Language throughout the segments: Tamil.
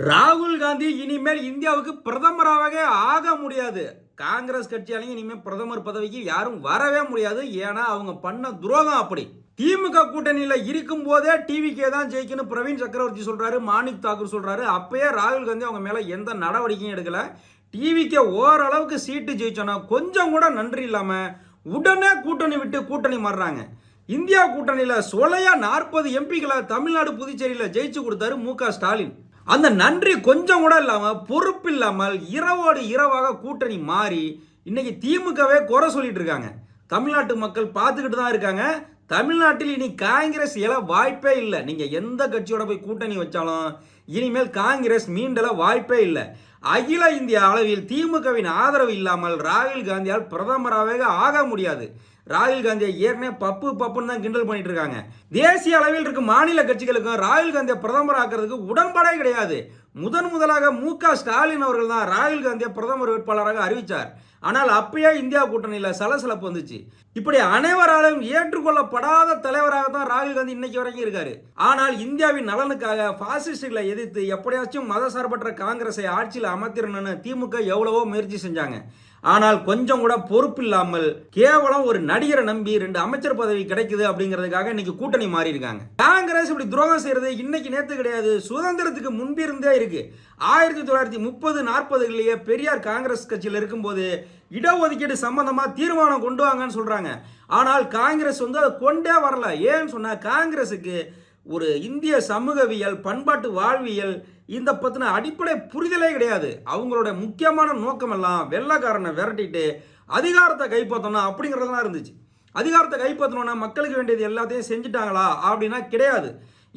ராகுல் காந்தி இனிமேல் இந்தியாவுக்கு பிரதமராக ஆக முடியாது. காங்கிரஸ் கட்சியாலையும் இனிமேல் பிரதமர் பதவிக்கு யாரும் வரவே முடியாது. ஏன்னா அவங்க பண்ண துரோகம் அப்படி. திமுக கூட்டணியில இருக்கும் போதே டிவிக்கே தான் ஜெயிக்கணும் பிரவீன் சக்கரவர்த்தி சொல்றாரு, மாணிக் தாக்கூர் சொல்றாரு. அப்பயே ராகுல் காந்தி அவங்க மேல எந்த நடவடிக்கையும் எடுக்கல. டிவிக்கே ஓரளவுக்கு சீட்டு ஜெயிச்சோன்னா கொஞ்சம் கூட நன்றி இல்லாம உடனே கூட்டணி விட்டு கூட்டணி மாறுறாங்க. இந்தியா கூட்டணியில சொலையா 40 எம்பிக்களை தமிழ்நாடு புதுச்சேரியில் ஜெயிச்சு கொடுத்தாரு மு.க. ஸ்டாலின். அந்த நன்றி கொஞ்சம் கூட இல்லாமல் பொறுப்பு இல்லாமல் இரவோடு இரவாக கூட்டணி மாறி இன்னைக்கு திமுகவே குறை சொல்லிட்டு இருக்காங்க. தமிழ்நாட்டு மக்கள் பார்த்துக்கிட்டு தான் இருக்காங்க. தமிழ்நாட்டில் இனி காங்கிரஸ் எழ வாய்ப்பே இல்லை. நீங்கள் எந்த கட்சியோட போய் கூட்டணி வச்சாலும் இனிமேல் காங்கிரஸ் மீண்டல வாய்ப்பே இல்லை. அகில இந்திய அளவில் திமுகவின் ஆதரவு இல்லாமல் ராகுல் காந்தியால் பிரதமராக ஆக முடியாது. ராகுல் காந்தியை ஏற்கனவே பப்புன்னு தான் கிண்டல் பண்ணிட்டு இருக்காங்க. தேசிய அளவில் இருக்கும் மாநில கட்சிகளுக்கும் ராகுல் காந்தியை பிரதமர் ஆக்குறதுக்கு உடன்பாடே கிடையாது. முதலாக மு.க. ஸ்டாலின் அவர்கள் தான் ராகுல் காந்தியை பிரதமர் வேட்பாளராக அறிவித்தார். ஆனால் அப்பயே இந்தியா கூட்டணியில் சலசலப்பு வந்துச்சு. இப்படி அனைவராலும் ஏற்றுக்கொள்ளப்படாத தலைவராக தான் ராகுல் காந்தி இன்னைக்கு வரைக்கும் இருக்காரு. ஆனால் இந்தியாவின் நலனுக்காக பாசிஸ்டுகளை எதிர்த்து எப்படியாச்சும் மதசார்பற்ற காங்கிரஸை ஆட்சியில் அமர்த்திடணும்னு திமுக எவ்வளவோ முயற்சி செஞ்சாங்க. ஆனால் கொஞ்சம் கூட பொறுப்பு இல்லாமல் கேவலம் ஒரு நடிகரை நம்பி 2 அமைச்சர் பதவி கிடைக்குது அப்படிங்கிறதுக்காக இன்னைக்கு கூட்டணி மாறி இருக்காங்க. காங்கிரஸ் இப்படி துரோகம் செய்யறது இன்னைக்கு நேற்று கிடையாது, சுதந்திரத்துக்கு முன்பிருந்தே இருக்கு. 1930-40களிலேயே பெரியார் காங்கிரஸ் கட்சியில் இருக்கும்போது இடஒதுக்கீடு சம்பந்தமா தீர்மானம் கொண்டு வாங்கன்னு சொல்றாங்க. ஆனால் காங்கிரஸ் அதை கொண்டே வரல. ஏன்னு சொன்னா காங்கிரஸுக்கு ஒரு இந்திய சமூகவியல், பண்பாட்டு வாழ்வியல் இந்த பத்தின அடிப்படை புரிதலே கிடையாது. அவங்களோட முக்கியமான நோக்கம் எல்லாம் வெள்ளைக்காரனை விரட்டிட்டு அதிகாரத்தை கைப்பற்றணும் அப்படிங்கிறதெல்லாம் இருந்துச்சு. அதிகாரத்தை கைப்பற்றணும்னா மக்களுக்கு வேண்டியது எல்லாத்தையும் செஞ்சுட்டாங்களா அப்படின்னா கிடையாது.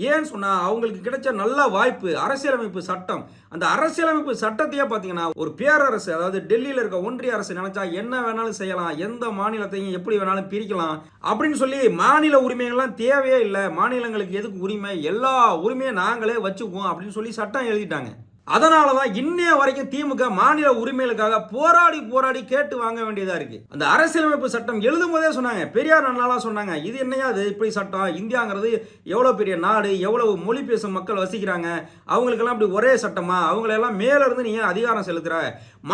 ஏன்னு சொன்னால் அவங்களுக்கு கிடைச்ச நல்ல வாய்ப்பு அரசியலமைப்பு சட்டம். அந்த அரசியலமைப்பு சட்டத்தையே பார்த்தீங்கன்னா ஒரு பேரரசு, அதாவது டெல்லியில் இருக்க ஒன்றிய அரசு நினைச்சா என்ன வேணாலும் செய்யலாம், எந்த மாநிலத்தையும் எப்படி வேணாலும் பிரிக்கலாம் அப்படின்னு சொல்லி மாநில உரிமைகள்லாம் தேவையே இல்லை, மாநிலங்களுக்கு எதுக்கு உரிமை, எல்லா உரிமையும் நாங்களே வச்சுக்குவோம் அப்படின்னு சொல்லி சட்டம் எழுதிட்டாங்க. அதனால தான் இன்னைய வரைக்கும் திமுக மாநில உரிமைகளுக்காக போராடி கேட்டு வாங்க வேண்டியதா இருக்கு. அந்த அரசியலமைப்பு சட்டம் எழுதும் போதே சொன்னாங்க, பெரியார் அண்ணாலாம் சொன்னாங்க, இது என்னையா அது இப்படி சட்டம், இந்தியாங்கிறது எவ்வளவு பெரிய நாடு, எவ்வளவு மொழி பேசும் மக்கள் வசிக்கிறாங்க, அவங்களுக்கெல்லாம் இப்படி ஒரே சட்டமா, அவங்களெல்லாம் மேல இருந்து நீங்க அதிகாரம் செலுத்துற,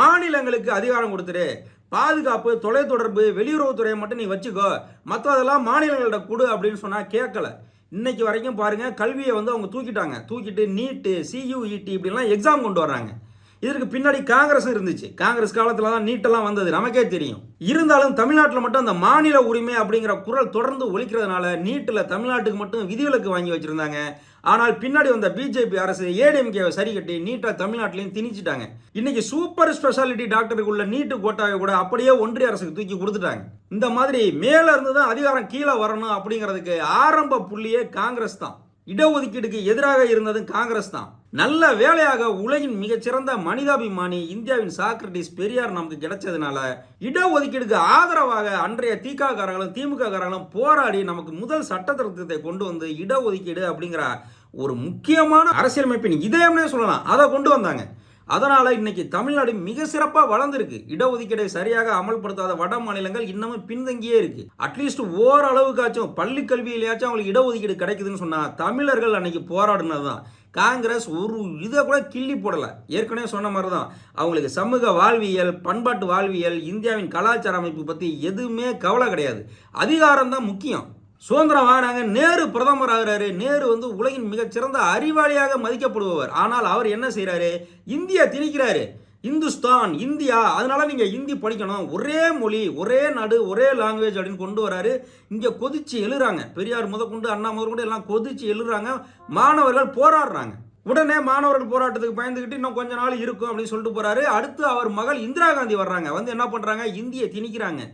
மாநிலங்களுக்கு அதிகாரம் கொடுத்துரு, பாதுகாப்பு, தொலைத்தொடர்பு, வெளியுறவுத்துறையை மட்டும் நீ வச்சுக்கோ, மற்றதெல்லாம் மாநிலங்கள்ட்ட கொடு அப்படின்னு சொன்னா கேட்கல. இன்னைக்கு வரைக்கும் பாருங்க, கல்வியை அவங்க தூக்கிட்டு நீட்டு, CUET இப்படிலாம் எக்ஸாம் கொண்டு வர்றாங்க. இதற்கு பின்னாடி காங்கிரஸ் இருந்துச்சு. காங்கிரஸ் காலத்துல தான் நீட்டெல்லாம் வந்தது, நமக்கே தெரியும். இருந்தாலும் தமிழ்நாட்டில் மட்டும் அந்த மாநில உரிமை அப்படிங்கிற குரல் தொடர்ந்து ஒலிக்கிறதுனால நீட்டில் தமிழ்நாட்டுக்கு மட்டும் விதிவிலக்கு வாங்கி வச்சிருந்தாங்க. ஆனால் பின்னாடி வந்த பிஜேபி அரசு ஏடிஎம்கேவை சரி கட்டி நீட்டை தமிழ்நாட்டிலையும் திணிச்சிட்டாங்க. இன்னைக்கு சூப்பர் ஸ்பெஷாலிட்டி டாக்டருக்கு உள்ள நீட்டு கோட்டாவை கூட அப்படியே ஒன்றிய அரசுக்கு தூக்கி கொடுத்துட்டாங்க. இந்த மாதிரி மேல இருந்து தான் அதிகாரம் கீழே வரணும் அப்படிங்கிறதுக்கு ஆரம்ப புள்ளியே காங்கிரஸ் தான். இடஒதுக்கீடுக்கு எதிராக இருந்தது காங்கிரஸ் தான். நல்ல வேலையாக உலகின் மிகச்சிறந்த மனிதாபிமானி இந்தியாவின் சாக்ரட்டிஸ் பெரியார் நமக்கு கிடைச்சதுனால இடஒதுக்கீடுக்கு ஆதரவாக அன்றைய திகாரங்களும் திமுக காரங்களும் போராடி நமக்கு முதல் சட்ட திருத்தத்தை கொண்டு வந்து இடஒதுக்கீடு அப்படிங்கிற ஒரு முக்கியமான அரசியலமைப்பின் இதயம்னே சொல்லலாம், அதை கொண்டு வந்தாங்க. அதனால இன்னைக்கு தமிழ்நாடு மிக சிறப்பாக வளர்ந்துருக்கு. இடஒதுக்கீடை சரியாக அமல்படுத்தாத வட மாநிலங்கள் இன்னமும் பின்தங்கியே இருக்கு. அட்லீஸ்ட் ஓரளவுக்காச்சும் பள்ளி கல்வியிலேயாச்சும் அவங்களுக்கு இடஒதுக்கீடு கிடைக்குதுன்னு சொன்னா தமிழர்கள் அன்னைக்கு போராடினதுதான். காங்கிரஸ் ஒரு இதை கூட கிள்ளி போடல. ஏற்கனவே சொன்ன மாதிரி தான் அவங்களுக்கு சமூக வாழ்வியல், பண்பாட்டு வாழ்வியல், இந்தியாவின் கலாச்சார அமைப்பு பத்தி எதுவுமே கவலை கிடையாது. அதிகாரம் தான் முக்கியம். சுதந்திரம் வாங்கினாங்க, நேரு பிரதமர் ஆகிறாரு. நேரு உலகின் மிகச்சிறந்த அறிவாளியாக மதிக்கப்படுபவர். ஆனால் அவர் என்ன செய்யறாரு, இந்தியா திணிக்கிறாரு. இந்துஸ்தான், இந்தியா, அதனால நீங்க ஹிந்தி படிக்கணும், ஒரே மொழி, ஒரே நாடு, ஒரே லாங்குவேஜ் அப்படின்னு கொண்டு வராரு. இங்க கொதிச்சு எழுறாங்க. பெரியார் முதற்கொண்டு அண்ணா முதற்கொண்டு எல்லாம் கொதிச்சு எழுறாங்க. மாணவர்கள் போராடுறாங்க. உடனே மாணவர்கள் போராட்டத்துக்கு பயந்துக்கிட்டு இன்னும் கொஞ்ச நாள் இருக்கும் அப்படின்னு சொல்லிட்டு போறாரு. அடுத்து அவர் மகள் இந்திரா காந்தி வர்றாங்க. என்ன பண்றாங்க, இந்தியை திணிக்கிறாங்க.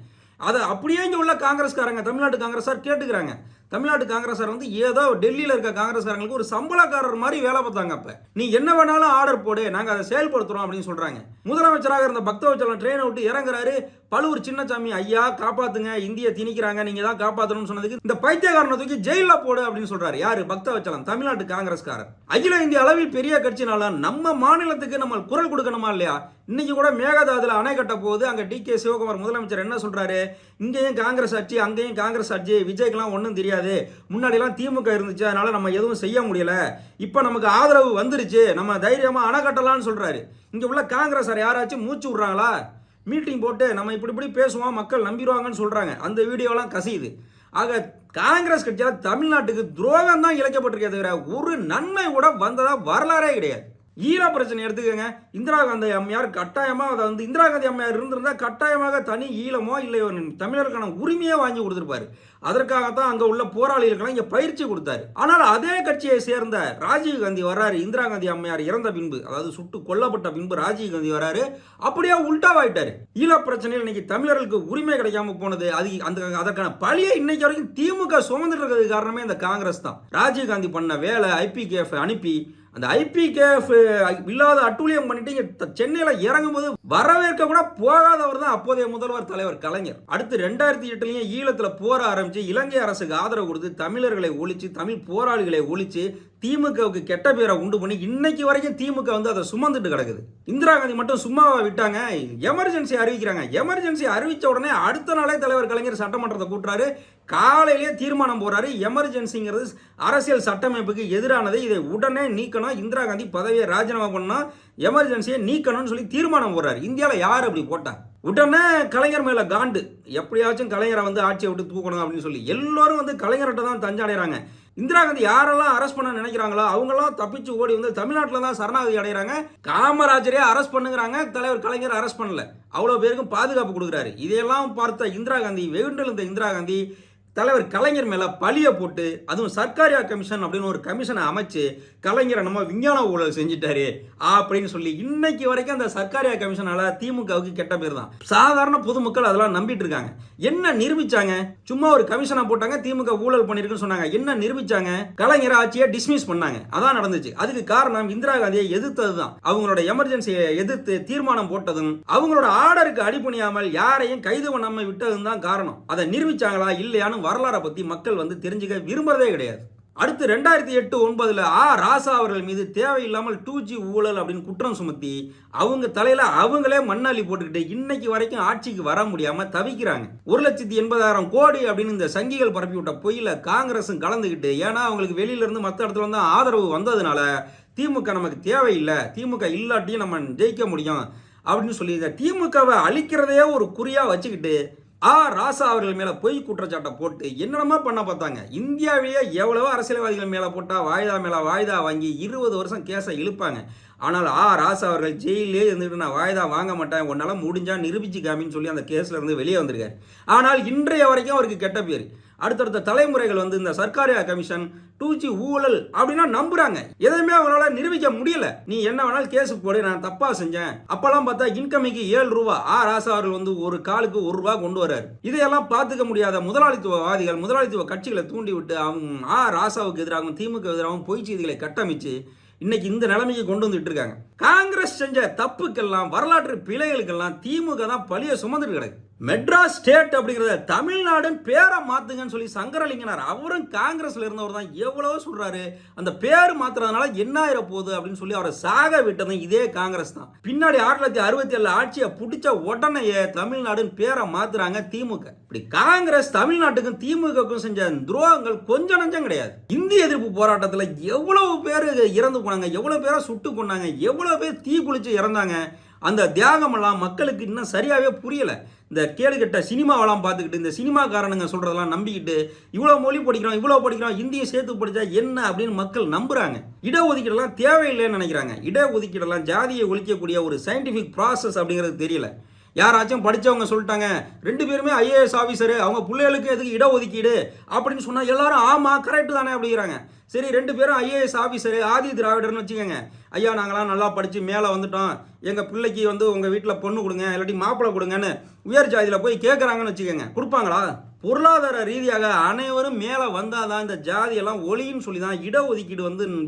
அதை அப்படியே இங்கே உள்ள காங்கிரஸ்காரங்க, தமிழ்நாட்டு காங்கிரஸார் கேட்டுக்கிறாங்க. தமிழ்நாட்டு காங்கிரஸார் ஏதோ டெல்லியில் இருக்க காங்கிரஸ்காரங்களுக்கு ஒரு சம்பளக்காரர் மாதிரி வேலை பார்த்தாங்க. அப்போ நீ என்ன வேணாலும் ஆர்டர் போடு, நாங்கள் அதை செயல்படுத்துறோம் அப்படின்னு சொல்றாங்க. முதலமைச்சராக இருந்த பக்தவச்சலம் ட்ரெயினை விட்டு இறங்குறாரு. பழுவூர் சின்னசாமி, ஐயா காப்பாத்துங்க, இந்திய திணிக்கிறாங்க, நீங்க தான் காப்பாற்றணும்னு சொன்னதுக்கு இந்த பைத்தியக்காரனை தூக்கி ஜெயிலில் போடு அப்படின்னு சொல்றாரு. யாரு, பக்தவச்சலம், தமிழ்நாட்டு காங்கிரஸ்காரர். அகில இந்திய அளவில் பெரிய கட்சினால நம்ம மாநிலத்துக்கு நம்ம குரல் கொடுக்கணுமா இல்லையா? இன்னைக்கு கூட மேகதாதுல அணை கட்ட போகுது. அங்க DK சிவகுமார் முதலமைச்சர் என்ன சொல்றாரு, இங்கேயும் காங்கிரஸ் ஆட்சி, அங்கேயும் காங்கிரஸ் ஆட்சி, விஜய்க்கெல்லாம் ஒன்றும் தெரியாது, முடியாது, முன்னாடிலாம் திமுக இருந்துச்சு அதனால நம்ம எதுவும் செய்ய முடியல, இப்போ நமக்கு ஆதரவு வந்துருச்சு, நம்ம தைரியமாக அணை கட்டலாம்னு சொல்கிறாரு. இங்கே உள்ள காங்கிரஸ் யாராச்சும் மூச்சு விட்றாங்களா? மீட்டிங் போட்டு நம்ம இப்படி பேசுவோம் மக்கள் நம்பிடுவாங்கன்னு சொல்கிறாங்க. அந்த வீடியோலாம் கசியுது. ஆக காங்கிரஸ் கட்சியால் தமிழ்நாட்டுக்கு துரோகம் தான் இழைக்கப்பட்டிருக்கே தவிர ஒரு நன்மை கூட வந்ததா வரலாறே கிடையாது. ஈழ பிரச்சனை எடுத்துக்கோங்க. இந்திரா காந்தி அம்மையார் கட்டாயமாக அதை இந்திரா காந்தி அம்மையார் இருந்திருந்தால் கட்டாயமாக தனி ஈழமோ இல்லை தமிழருக்கான உரிமையே வாங்கி கொடுத்துருப்பாரு. அதற்காகத்தான் அங்கே உள்ள போராளிகளுக்கெல்லாம் இங்கே பயிற்சி கொடுத்தாரு. ஆனால் அதே கட்சியை சேர்ந்த ராஜீவ் காந்தி வர்றாரு. இந்திரா காந்தி அம்மையார் இறந்த பின்பு, அதாவது சுட்டு கொல்லப்பட்ட பின்பு ராஜீவ் காந்தி வர்றாரு. அப்படியே உல்டாவாயிட்டாரு. ஈழ பிரச்சனையில் இன்னைக்கு தமிழர்களுக்கு உரிமை கிடைக்காம போனது, அதற்கான பழியை இன்னைக்கு வரைக்கும் திமுக சுமந்துட்டு இருக்கிறது காரணமே இந்த காங்கிரஸ் தான். ராஜீவ் காந்தி பண்ண வேலை IPKF அனுப்பி அந்த IPKF இல்லாத அட்டூழியம் பண்ணிட்டு சென்னையில் இறங்கும் போது வரவேற்க கூட போகாதவர் தான் அப்போதைய முதல்வர் தலைவர் கலைஞர். அடுத்து 2008 ஈழத்தில் போர ஆரம்பிச்சு இலங்கை அரசுக்கு ஆதரவு கொடுத்து தமிழர்களை ஒழிச்சு தமிழ் போராளிகளை ஒழிச்சு திமுகவுக்கு கெட்ட பேரை உண்டு பண்ணி இன்னைக்கு வரைக்கும் திமுக அதை சுமந்துட்டு கிடக்குது. இந்திரா காந்தி மட்டும் சும்மாவா விட்டாங்க? எமர்ஜென்சி அறிவிக்கிறாங்க. எமர்ஜென்சி அறிவிச்ச உடனே அடுத்த நாளே தலைவர் கலைஞர் சட்டமன்றத்தை கூட்டுறாரு. காலையிலேயே தீர்மானம் போறாரு. எமர்ஜென்சிங்கிறது அரசியல் சட்டமைப்புக்கு எதிரானது, இதை உடனே நீக்கணும், இந்திரா காந்தி பதவியை ராஜினாமா பண்ணணும், எமர்ஜென்சியை நீக்கணும்னு சொல்லி தீர்மானம் போடுறாரு. இந்தியாவில் யார் அப்படி போட்டா? உடனே கலைஞர் மேல காண்டு, எப்படியாச்சும் கலைஞரை ஆட்சியை விட்டு தூக்கணும் அப்படின்னு சொல்லி எல்லாரும் கலைஞர்கிட்ட தான் தஞ்சடைகிறாங்க. இந்திரா காந்தி யாரெல்லாம் அரெஸ்ட் பண்ண நினைக்கிறாங்களோ அவங்களாம் தப்பிச்சு ஓடி தமிழ்நாட்டில் தான் சரணாகதி அடைகிறாங்க. காமராஜரே அரெஸ்ட் பண்ணுங்கிறாங்க, தலைவர் கலைஞர் அரெஸ்ட் பண்ணல, அவ்வளோ பேருக்கும் பாதுகாப்பு கொடுக்குறாரு. இதையெல்லாம் பார்த்த இந்திரா காந்தி, வெகுண்டெழுந்த இந்திரா காந்தி தலைவர் கலைஞர் மேல பழிய போட்டு, அதுவும் சர்க்காரியா கமிஷன் அப்படின்னு ஒரு கமிஷனை அமைச்சு கலைஞரை நம்ம விஞ்ஞான ஊழல் செஞ்சுட்டாரு அப்படின்னு சொல்லி இன்னைக்கு வரைக்கும் அந்த சர்க்காரியா கமிஷனால திமுகவுக்கு கெட்ட பேர் தான். சாதாரண பொதுமக்கள் அதெல்லாம் நம்பிட்டு இருக்காங்க. என்ன நிரூபிச்சாங்க? சும்மா ஒரு கமிஷனை போட்டாங்க, திமுக ஊழல் பண்ணிருக்குன்னு சொன்னாங்க. என்ன நிரூபிச்சாங்க? கலைஞர் ஆட்சியை டிஸ்மிஸ் பண்ணாங்க. அதான் நடந்துச்சு. அதுக்கு காரணம் இந்திரா காந்தியை எதிர்த்தது தான். அவங்களோட எமர்ஜென்சியை எதிர்த்து தீர்மானம் போட்டதும் அவங்களோட ஆர்டருக்கு அடிபணியாமல் யாரையும் கைது பண்ணாம விட்டதும் தான் காரணம். அதை நிரூபிச்சாங்களா இல்லையான்னு வரலாறை பத்தி மக்கள் தெரிஞ்சுக்க விரும்புறதே கிடையாது. அடுத்து 2008-09 ராசா அவர்கள் மீது தேவையில்லாமல் 2G ஊழல் அப்படின்னு குற்றம் சுமத்தி அவங்க தலையில அவங்களே மண்ணாளி போட்டுக்கிட்டு இன்னைக்கு வரைக்கும் ஆட்சிக்கு வர முடியாம தவிக்கிறாங்க. 1,80,000 கோடி அப்படின்னு இந்த சங்கிகள் பரப்பி விட்ட பொய்யில காங்கிரஸும் கலந்துக்கிட்டு, ஏன்னா அவங்களுக்கு வெளியில இருந்து மற்ற இடத்துல இருந்து ஆதரவு வந்ததுனால திமுக நமக்கு தேவையில்லை, திமுக இல்லாட்டியும் நம்ம ஜெயிக்க முடியும் அப்படின்னு சொல்லி திமுகவை அழிக்கிறதையே ஒரு குறியா வச்சுக்கிட்டு ராசா அவர்கள் மேல பொய் குற்றச்சாட்டை போட்டு என்னென்னமா பண்ண பார்த்தாங்க. இந்தியாவிலேயே எவ்வளவோ அரசியல்வாதிகள் மேல போட்டா வாய்தா மேல வாய்தா வாங்கி 20 வருஷம் கேஸை இழுப்பாங்க. ஆனால் ராசா அவர்கள் ஜெயிலே இருந்துட்டு நான் வாய்தா வாங்க மாட்டேன், உன்னால முடிஞ்சா நிரூபிச்சு காமின்னு சொல்லி அந்த கேஸ்ல இருந்து வெளியே வந்திருக்காரு. ஆனால் இன்றைய வரைக்கும் அவருக்கு கெட்ட பேர். அடுத்தடுத்த தலைமுறைகள் இந்த சர்க்காரியா கமிஷன் 2G ஊழல் அப்படின்னா நம்புறாங்க. எதையுமே அவங்களால நிரூபிக்க முடியல. நீ என்ன வேணாலும் கேஸ் போடு, நான் தப்பா செஞ்சேன். அப்பெல்லாம் பார்த்தா இன்கமிக்கு 7 ரூபா, ராசா அவர்கள் ஒரு காலுக்கு 1 ரூபா கொண்டு வர்றாரு. இதையெல்லாம் பார்த்துக்க முடியாத முதலாளித்துவவாதிகள், முதலாளித்துவ கட்சிகளை தூண்டி விட்டு அவங்க ராசாவுக்கு எதிராகவும் திமுக எதிராகவும் பொய் செய்திகளை கட்டமைச்சு இன்னைக்கு இந்த நிலைமைக்கு கொண்டு வந்துட்டு இருக்காங்க. காங்கிரஸ் செஞ்ச தப்புக்கெல்லாம், வரலாற்று பிழைகளுக்கெல்லாம் திமுக தான் பழிய சுமந்துட்டு கிடக்கு. மெட்ராஸ் ஸ்டேட் அப்படிங்கிறத தமிழ்நாடுன்னு பேரை மாத்துங்கன்னு சொல்லி சங்கரலிங்கனார், அவரும் காங்கிரஸ்ல இருந்தவர் தான், எவ்வளவோ சொல்றாரு. அந்த பேர் மாத்துறதுனால என்ன ஆயிர போகுது அப்படின்னு சொல்லி அவரை சாக விட்டதும் இதே காங்கிரஸ் தான். பின்னாடி 1967 ஆட்சியை பிடிச்ச உடனேயே தமிழ்நாடுன்னு பேரை மாத்துறாங்க திமுக. இப்படி காங்கிரஸ் தமிழ்நாட்டுக்கும் திமுகவுக்கும் செஞ்ச துரோகங்கள் கொஞ்சம் நஞ்சம் கிடையாது. இந்திய எதிர்ப்பு போராட்டத்தில் எவ்வளவு பேர் இறந்து போனாங்க, எவ்வளவு பேரை சுட்டு கொண்டாங்க, எவ்வளவு பேர் தீ குளிச்சு இறந்தாங்க. அந்த தியாகமெல்லாம் மக்களுக்கு இன்னும் சரியாகவே புரியலை. இந்த கேடுகட்ட சினிமாவெல்லாம் பார்த்துக்கிட்டு இந்த சினிமாக்காரனுங்க சொல்கிறதெல்லாம் நம்பிக்கிட்டு இவ்வளோ மொழி படிக்கிறோம் இந்தியை சேர்த்து படித்தா என்ன அப்படின்னு மக்கள் நம்புகிறாங்க. இடஒதுக்கீடெல்லாம் தேவையில்லைன்னு நினைக்கிறாங்க. இடஒதுக்கீடெல்லாம் ஜாதியை ஒழிக்கக்கூடிய ஒரு சயின்டிஃபிக் ப்ராசஸ் அப்படிங்கிறது தெரியல. யாராச்சும் படித்தவங்க சொல்லிட்டாங்க 2 பேருமே IAS ஆஃபீஸரு, அவங்க பிள்ளைகளுக்கு எதுக்கு இடஒதுக்கீடு அப்படின்னு சொன்னால் எல்லாரும் ஆமாம் கரெக்டு தானே அப்படிங்கிறாங்க. சரி 2 பேரும் IAS ஆஃபீஸரு, ஆதி திராவிடர்னு வச்சுக்கோங்க. ஐயா நாங்களாம் நல்லா படித்து மேலே வந்துட்டோம், எங்கள் பிள்ளைக்கு உங்கள் வீட்டில் பொண்ணு கொடுங்க இல்லாட்டி மாப்பிள்ளை கொடுங்கன்னு உயர் ஜாதியில் போய் கேட்குறாங்கன்னு வச்சுக்கோங்க. கொடுப்பாங்களா? பொருளாதார ரீதியாக அனைவரும் மேலே வந்தால் தான் இந்த ஜாதியெல்லாம் ஒளின்னு சொல்லி தான் இடஒதுக்கீடு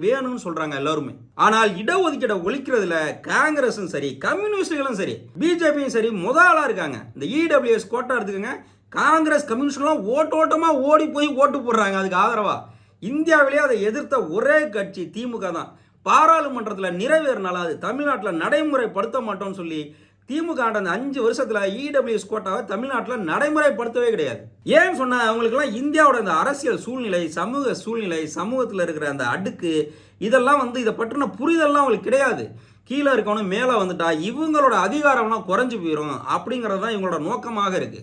வேணும்னு சொல்கிறாங்க எல்லாருமே. ஆனால் இடஒதுக்கீடை ஒழிக்கிறதுல காங்கிரஸும் சரி, கம்யூனிஸ்டுகளும் சரி, பிஜேபியும் சரி முதலாக இருக்காங்க. இந்த EWS கோட்டா எடுத்துக்கோங்க. காங்கிரஸ் கம்யூனிஸ்ட்லாம் ஓட்டமாக ஓடி போய் ஓட்டு போடுறாங்க அதுக்கு ஆதரவா. இந்தியாவிலேயே அதை எதிர்த்த ஒரே கட்சி திமுக தான். பாராளுமன்றத்தில் நிறைவேறினால அது தமிழ்நாட்டில் நடைமுறைப்படுத்த மாட்டோம்னு சொல்லி திமுக ஆண்ட அந்த 5 வருஷத்துல இடபிள்யூஎஸ் கோட்டாவை தமிழ்நாட்டில் நடைமுறைப்படுத்தவே கிடையாது. ஏன்னு சொன்னா அவங்களுக்குலாம் இந்தியாவோட அந்த அரசியல் சூழ்நிலை, சமூக சூழ்நிலை, சமூகத்தில் இருக்கிற அந்த அடுக்கு இதெல்லாம் இதை பற்றின புரிதல்லாம் அவங்களுக்கு கிடையாது. கீழே இருக்கவனும் மேலே வந்துட்டா இவங்களோட அதிகாரம்லாம் குறைஞ்சு போயிடும் அப்படிங்கிறது தான் இவங்களோட நோக்கமாக இருக்கு.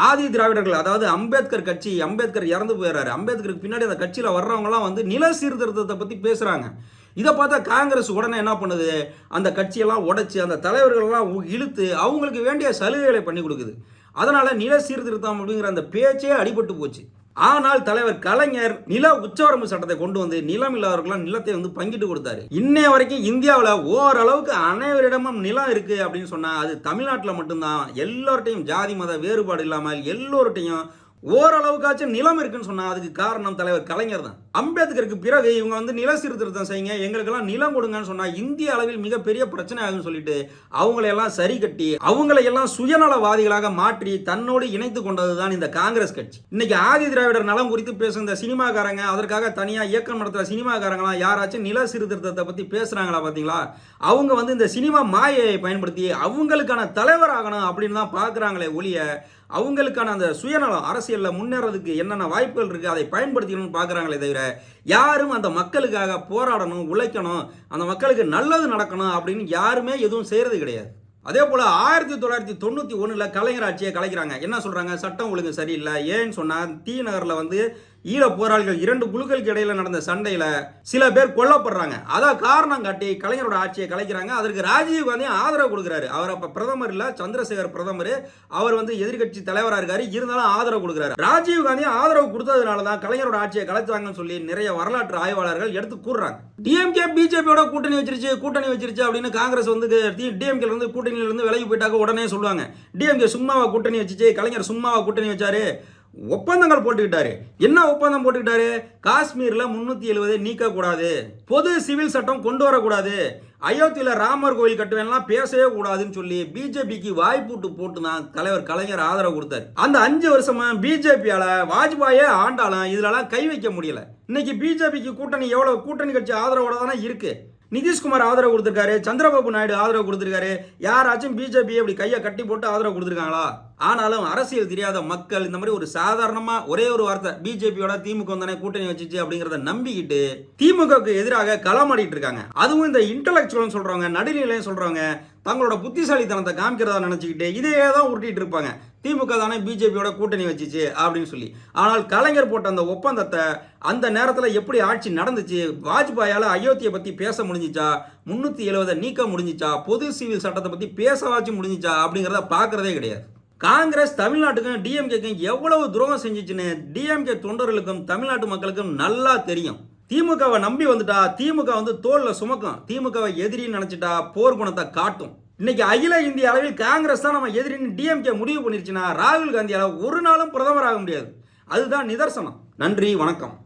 ஆதி திராவிடர்கள், அதாவது அம்பேத்கர் கட்சி, அம்பேத்கர் இறந்து போயிடுறாரு, அம்பேத்கருக்கு பின்னாடி அந்த கட்சியில் வர்றவங்கலாம் நில சீர்திருத்தத்தை பற்றி பேசுகிறாங்க. இதை பார்த்தா காங்கிரஸ் உடனே என்ன பண்ணுது, அந்த கட்சியெல்லாம் உடைச்சி அந்த தலைவர்களெல்லாம் இழுத்து அவங்களுக்கு வேண்டிய சலுகைகளை பண்ணி கொடுக்குது. அதனால நில சீர்திருத்தம் அப்படிங்கிற அந்த பேச்சே அடிபட்டு போச்சு. ஆனால் தலைவர் கலைஞர் நில உச்சவரம்பு சட்டத்தை கொண்டு வந்து நிலம் இல்லாதவர்களாம் நிலத்தை பங்கிட்டு கொடுத்தாரு. இன்னைய வரைக்கும் இந்தியாவில் ஓரளவுக்கு அனைவரிடமும் நிலம் இருக்கு அப்படின்னு சொன்னா அது தமிழ்நாட்டில் மட்டும்தான். எல்லோர்ட்டையும் ஜாதி மத வேறுபாடு இல்லாமல் எல்லோர்ட்டையும் ஓரளவுக்காச்சும் நிலம் இருக்குன்னு சொன்னா அதுக்கு காரணம் தலைவர் கலைஞர் தான். அம்பேத்கருக்கு பிறகு இவங்க நில சீர்திருத்தம் செய்யுங்க, எங்களுக்கெல்லாம் நிலம் கொடுங்கன்னு சொன்னா இந்திய அளவில் மிகப்பெரிய பிரச்சனை ஆகும்னு சொல்லிட்டு அவங்களையெல்லாம் சரி கட்டி அவங்களையெல்லாம் சுயநலவாதிகளாக மாற்றி தன்னோடு இணைத்து கொண்டதுதான் இந்த காங்கிரஸ் கட்சி. இன்னைக்கு ஆதி திராவிடர் நலம் குறித்து பேசுகிற இந்த சினிமாக்காரங்க, அதற்காக தனியா இயக்கம் நடத்துற சினிமாக்காரங்களாம் யாராச்சும் நில சீர்திருத்தத்தை பத்தி பேசுறாங்களா பாத்தீங்களா? அவங்க இந்த சினிமா மாயையை பயன்படுத்தி அவங்களுக்கான தலைவர் ஆகணும் அப்படின்னு தான் பாக்குறாங்களே ஒழிய அவங்களுக்கான அந்த சுயநலம் அரசியலில் முன்னேறதுக்கு என்னென்ன வாய்ப்புகள் இருக்குது அதை பயன்படுத்திக்கணும்னு பார்க்குறாங்களே தவிர யாரும் அந்த மக்களுக்காக போராடணும், உழைக்கணும், அந்த மக்களுக்கு நல்லது நடக்கணும் அப்படின்னு யாருமே எதுவும் செய்கிறது கிடையாது. அதே போல் 1991 கலைஞர் ஆட்சியை கலைக்கிறாங்க. என்ன சொல்கிறாங்க, சட்டம் ஒழுங்கு சரியில்லை. ஏன்னு சொன்னால் டி நகரில் ஈழ போராளிகள் 2 குழுக்களுக்கு இடையில நடந்த சண்டையில் சில பேர் கொல்லப்படுறாங்க. அதான் காரணம் காட்டி கலைஞரோட ஆட்சியை கலைக்கிறாங்க. அதற்கு ராஜீவ் காந்தி ஆதரவு கொடுக்குறாரு. அவர் அப்போ பிரதமர் இல்லை, சந்திரசேகர் பிரதமர். அவர் எதிர்கட்சி தலைவராக இருக்காரு, இருந்தாலும் ஆதரவு கொடுக்குறாரு. ராஜீவ் காந்தி ஆதரவு கொடுத்ததுனால தான் கலைஞரோட ஆட்சியை கலைச்சாங்கன்னு சொல்லி நிறைய வரலாற்று ஆய்வாளர்கள் எடுத்து கூறுறாங்க. டிஎம்கே பிஜேபியோட கூட்டணி வச்சிருச்சு அப்படின்னு காங்கிரஸ் டிஎம்கே கூட்டணியிலிருந்து விலகி போயிட்டாக்க உடனே சொல்லுவாங்க, டிஎம்கே சும்மாவா கூட்டணி வச்சுச்சு, கலைஞர் சும்மாவா கூட்டணி வச்சாரு, ஒப்பந்தங்கள் போட்டுக்கிட்டாரு. என்ன ஒப்பந்தம் போட்டுக்கிட்டாரு? காஷ்மீர்ல 370 நீக்க கூடாது, பொது சிவில் சட்டம் கொண்டு வரக்கூடாது, அயோத்தியில ராமர் கோயில் கட்டுவேன்லாம் பேசவே கூடாதுன்னு சொல்லி பிஜேபிக்கு வாய்ப்பூட்டு போட்டு தான் தலைவர் கலைஞர் ஆதரவு கொடுத்தாரு. அந்த 5 வருஷமா பிஜேபியால வாஜ்பாயே ஆண்டாலும் இதுலலாம் கை வைக்க முடியல. இன்னைக்கு பிஜேபிக்கு கூட்டணி கட்சி ஆதரவோட தானே இருக்கு. நிதிஷ்குமார் ஆதரவு கொடுத்திருக்காரு, சந்திரபாபு நாயுடு ஆதரவு கொடுத்திருக்காரு. யாராச்சும் பிஜேபி அப்படி கையை கட்டி போட்டு ஆதரவு கொடுத்திருக்காங்களா? ஆனாலும் அரசியல் தெரியாத மக்கள் இந்த மாதிரி ஒரு சாதாரணமா ஒரே ஒரு வார்த்தை பிஜேபியோட திமுக தானே கூட்டணி வச்சிச்சு அப்படிங்கறத நம்பிக்கிட்டு திமுகவுக்கு எதிராக களமாடிட்டு இருக்காங்க. அதுவும் இந்த இன்டலெக்சுவல் சொல்றவங்க, நடுநிலையும் சொல்றவங்க தங்களோட புத்திசாலித்தனத்தை காமிக்கிறதா நினைச்சுக்கிட்டு இதையே தான் உருட்டிட்டு இருப்பாங்க. திமுக தானே பிஜேபியோட கூட்டணி வச்சிச்சு அப்படின்னு சொல்லி. ஆனால் கலைஞர் போட்ட அந்த ஒப்பந்தத்தை அந்த நேரத்தில் எப்படி ஆட்சி நடந்துச்சு, வாஜ்பாயால அயோத்தியை பத்தி பேச முடிஞ்சிச்சா, 370 நீக்க முடிஞ்சிச்சா, பொது சிவில் சட்டத்தை பத்தி பேசவாச்சு முடிஞ்சிச்சா அப்படிங்கிறத பார்க்கறதே கிடையாது. காங்கிரஸ் தமிழ்நாட்டுக்கும் டிஎம்கேக்கும் எவ்வளவு துரோகம் செஞ்சிச்சுன்னு டிஎம்கே தொண்டர்களுக்கும் தமிழ்நாட்டு மக்களுக்கும் நல்லா தெரியும். திமுகவை நம்பி வந்துட்டா திமுக தோல்ல சுமக்கும், திமுகவை எதிரின்னு நினைச்சிட்டா போர் குணத்தை காட்டும். இன்னைக்கு அகில இந்திய அளவில் காங்கிரஸ் தான் நம்ம எதிரின்னு டிஎம்கே முடிவு பண்ணிருச்சுன்னா ராகுல் காந்தியால ஒரு நாளும் பிரதமர் ஆக முடியாது. அதுதான் நிதர்சனம். நன்றி, வணக்கம்.